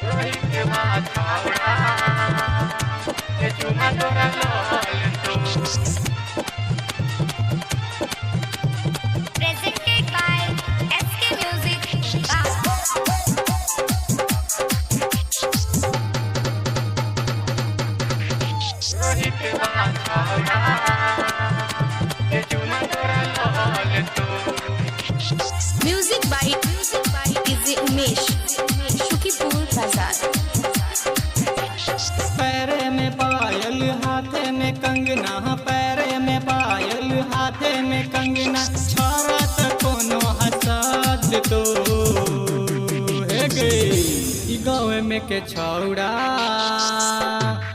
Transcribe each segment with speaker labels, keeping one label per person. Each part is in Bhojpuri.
Speaker 1: रोहित माथावड़ा के चुमा तोरा लोल तो
Speaker 2: Presented by SK Music.
Speaker 1: Rohit माथावड़ा के चुमा तोरा लोल तो
Speaker 2: Music by DJ Umesh. Shukipur Bazaar.
Speaker 3: पैरे में पायल हाथे में कंगना, पैरे में पायल हाथे में कंगना, छोरा त कोनो हसाद तो हे गे ई गाँव में के छौड़ा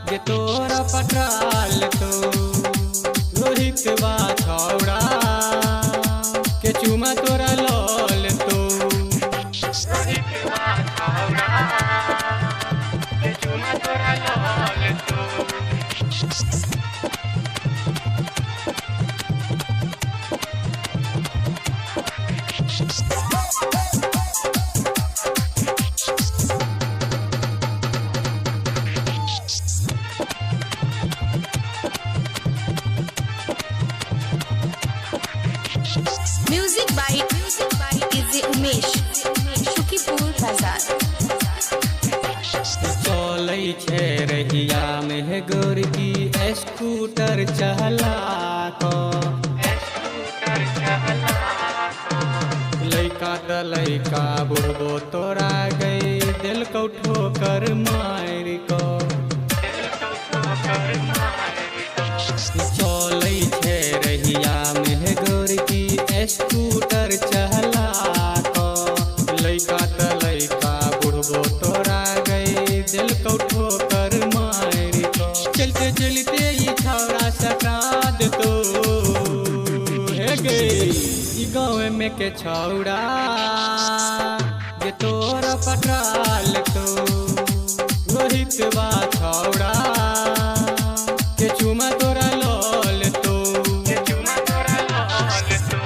Speaker 3: जे तोरा पटराल तो रोहित बा छौड़ा के चुमा तोरा लोल तो
Speaker 1: रोहित माथावड़ा के चुमा तोरा लोल तो
Speaker 2: Music by DJ Umesh. Shukipur Bazaar.
Speaker 3: चलै छे रहिया में गोरकी स्कूटर चला को
Speaker 1: स्कूटर चला
Speaker 3: लइका त लइका बुढ़बो तोरा गई दिल को ठोकर मार को
Speaker 1: दिल को ठोकर मार
Speaker 3: चलै छे रहिया में गोरकी स्कूटर चला को लइका त लइका बुढ़बो तोरा गई दिल को ठोकर मार को चलते चलते ई छौड़ा सकाद तो हे गे ई गाँव में के छौड़ा जे तोरा पटराल तो रोहित बा छौड़ा के चुमा तोरा लोल तो
Speaker 1: के चुमा तोरा लोल तो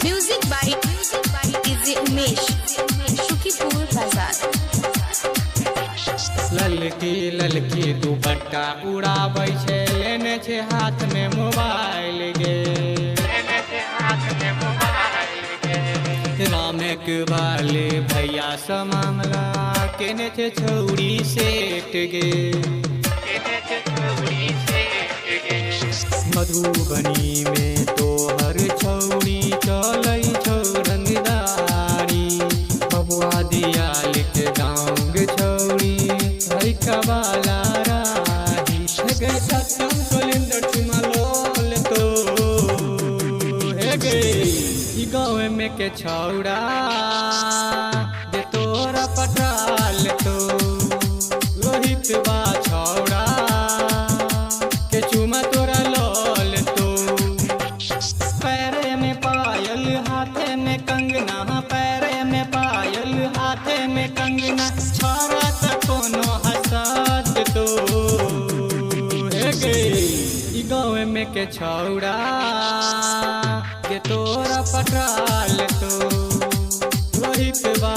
Speaker 2: Music by DJ Umesh. Shukipur Bazaar.
Speaker 3: ललकी ललकी दुपट्टा उड़ाबै छे लेने छे हाथ में मोबाइल गे
Speaker 1: लेने से हाथ में मोबाइल के
Speaker 3: रामेक वाले भैया सा मामला केने छे छौड़ी सेट गे
Speaker 1: केने से चूड़ी से गे
Speaker 3: मधुबनी में तो हर छौड़ी चलै छौ रंगदारी बबुआ दिया लिख डांग छौड़ी है कबाला राही हे गई सत्यम सोलिंदर चुमा लोल तो हे गई ई गाँव में के छौड़ा जे तोरा पटराल तो रोहित बा छौड़ा के चुमा तोरा लोल तो पैरे में पायल हाथे में कंगना, पैरे में पायल हाथे में कंगना, छोरा त कोनो हसाद तो हे गे ई गाँव में के छौड़ा जे तोरा पटराल तो रोहित बा